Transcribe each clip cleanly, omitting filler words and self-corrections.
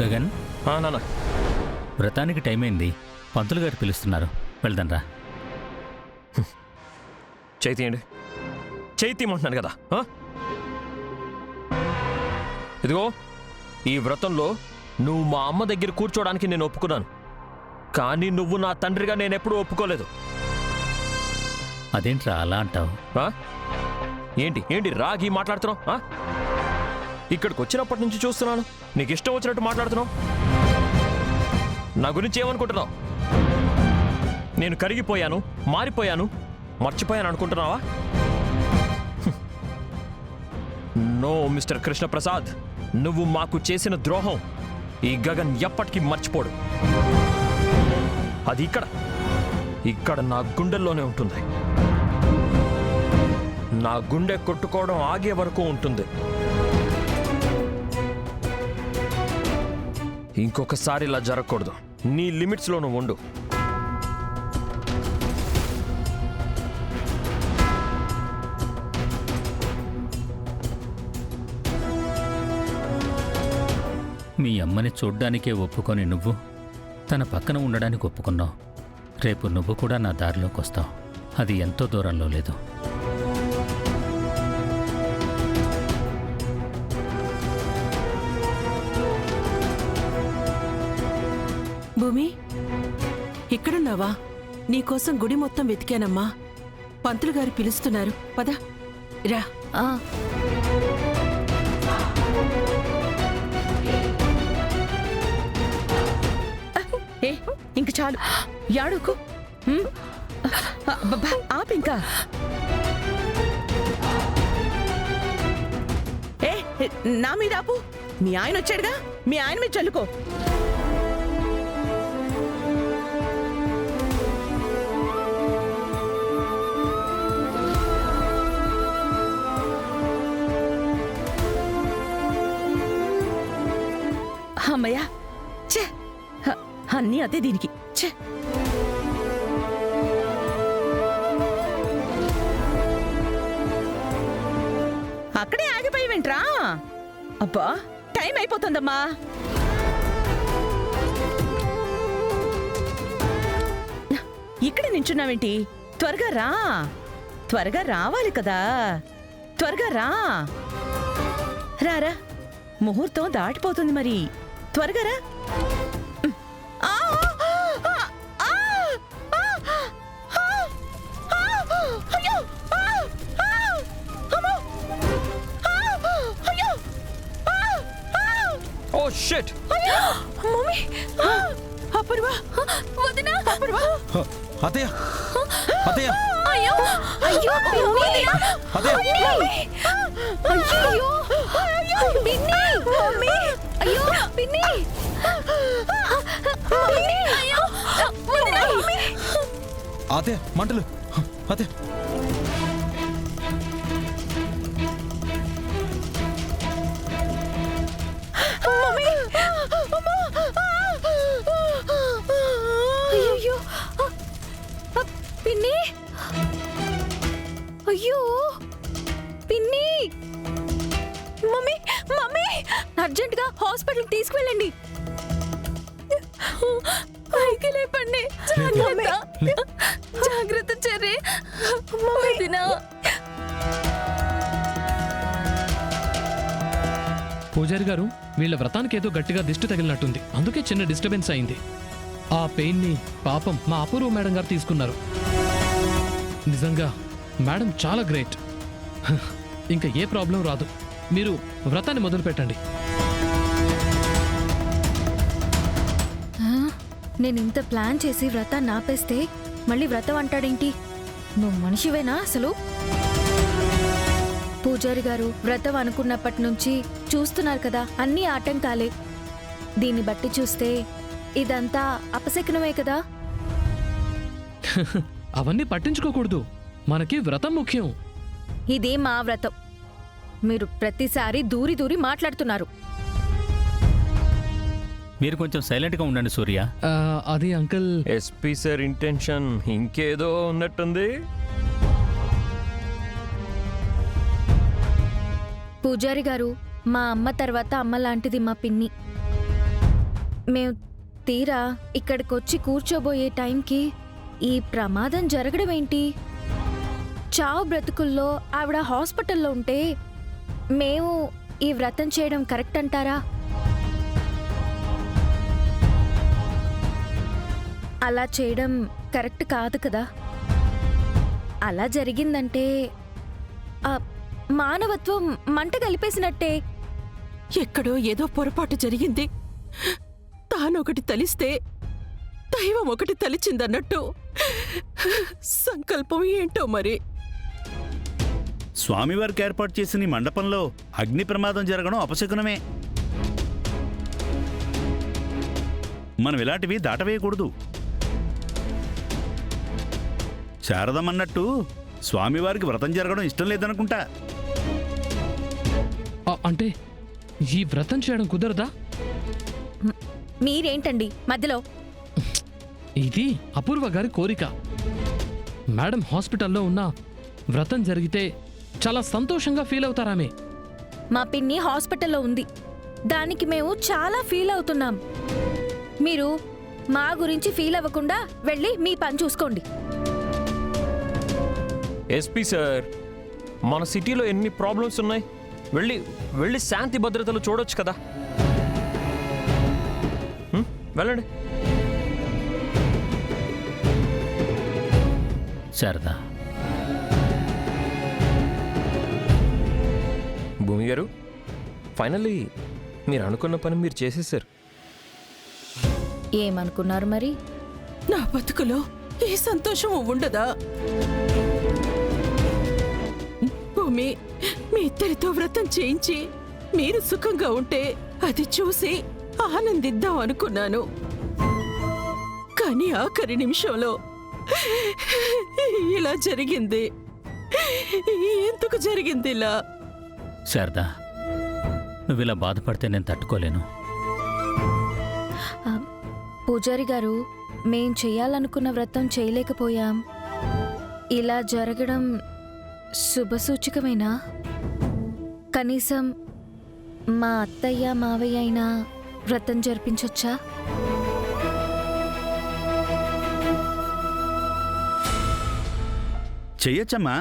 గగన్, నాన్న, వ్రతానికి టైం అయింది. పంతులు గారు పిలుస్తున్నారు, వెళ్దాంరా. చేతియండి. చేతిమంటున్నాను కదా. ఇదిగో, ఈ వ్రతంలో నువ్వు మా అమ్మ దగ్గర కూర్చోడానికి నేను ఒప్పుకున్నాను, కానీ నువ్వు నా తండ్రిగా నేనెప్పుడూ ఒప్పుకోలేదు. అదేంట్రా అలా అంటావు? ఏంటి ఏంటి రాగి మాట్లాడుతున్నావు? ఇక్కడికి వచ్చినప్పటి నుంచి చూస్తున్నాను, నీకు ఇష్టం వచ్చినట్టు మాట్లాడుతున్నావు. నా గురించి ఏమనుకుంటున్నావు? నేను కరిగిపోయాను, మారిపోయాను, మర్చిపోయాను అనుకుంటున్నావా? నో మిస్టర్ కృష్ణప్రసాద్, నువ్వు మాకు చేసిన ద్రోహం ఈ గగన్ ఎప్పటికీ మర్చిపోడు. అది ఇక్కడ నా గుండెల్లోనే ఉంటుంది. నా గుండె కొట్టుకోవడం ఆగే వరకు ఉంటుంది. ఇంకొకసారి ఇలా జరగకూడదు. నీ లిమిట్స్లో నువ్వు ఉండు. మీ అమ్మని చూడ్డానికే ఒప్పుకొని నువ్వు తన పక్కన ఉండడానికి ఒప్పుకున్నావు. రేపు నువ్వు కూడా నా దారిలోకి వస్తావు. అది ఎంతో దూరంలో లేదు. భూమి, ఇక్కడున్నావా? నీకోసం గుడి మొత్తం వెతికానమ్మా. పంతులు గారు పిలుస్తున్నారు, పద రా. ఇంక చాలు, యాడుకు ఆపింకా. నా మీద ఆపు. మీ ఆయన వచ్చాడుగా, మీ ఆయన మీద చల్లుకో. అమ్మయ్యా, ఛే, అన్నీ అదే దీనికి. ఛే, అక్కడే ఆగిపోయివేంట్రా? అబ్బా, టైం అయిపోతుందమ్మా. ఇక్కడ నించున్నావేంటి? త్వరగా రా, త్వరగా రావాలి కదా. త్వరగా రా. రారా, ముహూర్తం దాటిపోతుంది మరి. త్వరగా రా. Oh shit! మమ్మీ, అపర్వా, వదినా, అపర్వా. అత్తయ్య, అత్తయ్య, అయ్యో అయ్యో, అత్తయ్య, అయ్యో పిన్ని, మమ్మీ, అయ్యో పిన్ని, మమ్మీ, అయ్యో వదినా, మమ్మీ. అత్తయ్య, మంటలు, అత్తయ్య. అయ్యో పిన్ని, అయ్యో పిన్ని, మమ్మీ, మమ్మీ, అర్జెంటుగా హాస్పిటల్ తీసుకువెళ్ళండి. పైకి లేపండి. జాగ్రత్త, జాగ్రత్త చెర్రీ. వదినా. పూజారి గారు, వీళ్ళ వ్రతానికి ఏదో గట్టిగా దిష్టి తగిలినట్టుంది, అందుకే చిన్న డిస్టర్బెన్స్ అయింది. ఆ పెయిన్ ని పాపం మా అపూర్వ మేడం గారు తీసుకున్నారు. నిజంగా మేడం చాలా గ్రేట్. ఇంకా ఏ ప్రాబ్లం రాదు. మీరు వ్రతాన్ని మొదలు పెట్టండి. నేను ఇంత ప్లాన్ చేసి వ్రతాన్ని ఆపేస్తే మళ్ళీ వ్రతం అంటాడేంటి? నువ్వు మనిషివేనా అసలు? పూజారి గారు, వ్రతం అనుకున్నప్పటి నుంచి చూస్తున్నారు కదా, అన్నీ ఆటంకాలే. దీన్ని బట్టి చూస్తే ఇదంతా అపశకునమే కదా. అవన్నీ పట్టించుకోకూడదు, మనకి వ్రతం ముఖ్యం. ఇదే మా వ్రతం. మీరు ప్రతిసారి దూరి దూరి మాట్లాడుతున్నారు. మీరు కొంచెం సైలెంట్గా ఉండండి సూర్య. అది అంకుల్, ఎస్పీ సార్ ఇంటెన్షన్ ఇంకేదో ఉన్నట్టుంది. పూజారి గారు, మా అమ్మ తర్వాత అమ్మ లాంటిది మా పిన్ని. మేము తీరా ఇక్కడికొచ్చి కూర్చోబోయే టైంకి ఈ ప్రమాదం జరగడం ఏంటి? చావు బ్రతుకుల్లో ఆవిడ హాస్పిటల్లో ఉంటే మేము ఈ వ్రతం చేయడం కరెక్ట్ అంటారా? అలా చేయడం కరెక్ట్ కాదు కదా. అలా జరిగిందంటే ఆ మానవత్వం మంట కలిపేసినట్టే. ఎక్కడో ఏదో పొరపాటు జరిగింది. తానొకటి తలిస్తే దైవం ఒకటి తలిచిందన్నట్టు. సంకల్పం ఏంటో మరి. స్వామివారికి ఏర్పాటు చేసిన ఈ మండపంలో అగ్ని ప్రమాదం జరగడం అపశకునమే. మనం ఇలాంటివి దాటవేయకూడదు. శారదమ్మన్నట్టు స్వామివారికి వ్రతం జరగడం ఇష్టం లేదనుకుంటా. అంటే ఈ వ్రతం చేయడం కుదరదా? మీరేంటండి మధ్యలో? ఇది అపూర్వ గారి కోరిక. మేడం హాస్పిటల్లో ఉన్న వ్రతం జరిగితే చాలా సంతోషంగా ఫీల్ అవుతారామే. మా పిన్ని హాస్పిటల్లో ఉంది, దానికి మేము చాలా ఫీల్ అవుతున్నాం. మీరు మా గురించి ఫీల్ అవ్వకుండా వెళ్ళి మీ పని చూసుకోండి. ఎస్పీ సార్, మన సిటీలో ఎన్ని ప్రాబ్లమ్స్ ఉన్నాయి. వెళ్ళి వెళ్ళి శాంతి భద్రతలు చూడొచ్చు కదా. వెళ్ళండి. శారదా, భూమి గారు, ఫైనల్లీ మీరు అనుకున్న పని మీరు చేసేసారు. ఏమనుకున్నారు మరి? నా బతుకులో ఏ సంతోషం ఉండదా? భూమి, మీ ఇద్దరితో వ్రతం చేయించి మీరు సుఖంగా ఉంటే అది చూసి ఆనందిద్దాం అనుకున్నాను. కానీ ఆఖరి నిమిషంలో ఇలా జరిగింది. ఎందుకు జరిగింది ఇలా? శారదా, నువ్వు ఇలా బాధపడితే నేను తట్టుకోలేను. ఆ, పూజారి గారు, మేం చేయాలనుకున్న వ్రతం చేయలేకపోయాం. ఇలా జరగడం శుభసూచకమేనా? కనీసం మా అత్తయ్య మావయ్య అయినా వ్రతం జరిపించొచ్చా? చెయ్యొచ్చమ్మా.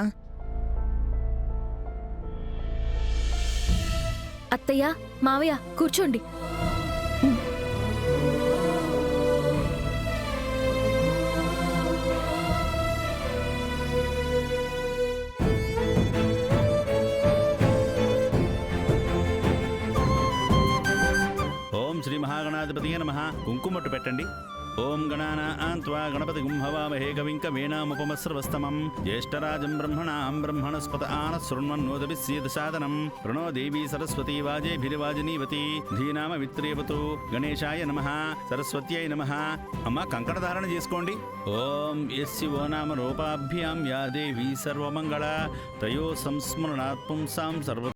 అత్తయ్య మావయ్య కూర్చోండి. ఓం శ్రీ మహాగణాధిపతియే నమః. కుంకుమట్టు పెట్టండి. ఓం గణానాం త్వా గణపతి గుంహవామహే కవిం కవీనాముపమస్రవస్తమం జ్యేష్ఠరాజం బ్రహ్మణాం బ్రహ్మణస్పత ఆనశృణ్వన్నోదభిస్యేదసాదనం ప్రణో దేవీ సరస్వతీ వాజేభిర్వాజినీవతి ధీనామ విత్రేవతు. గణేశాయ నమః. సరస్వత్యై నమః. అమ్మ, కంకణధారణ చేసుకోండి. ఓం యస్య నామ రూపాభ్యాం యా దేవీ సర్వమంగళ తయో సంస్మరణాత్ పుంసాం సర్వ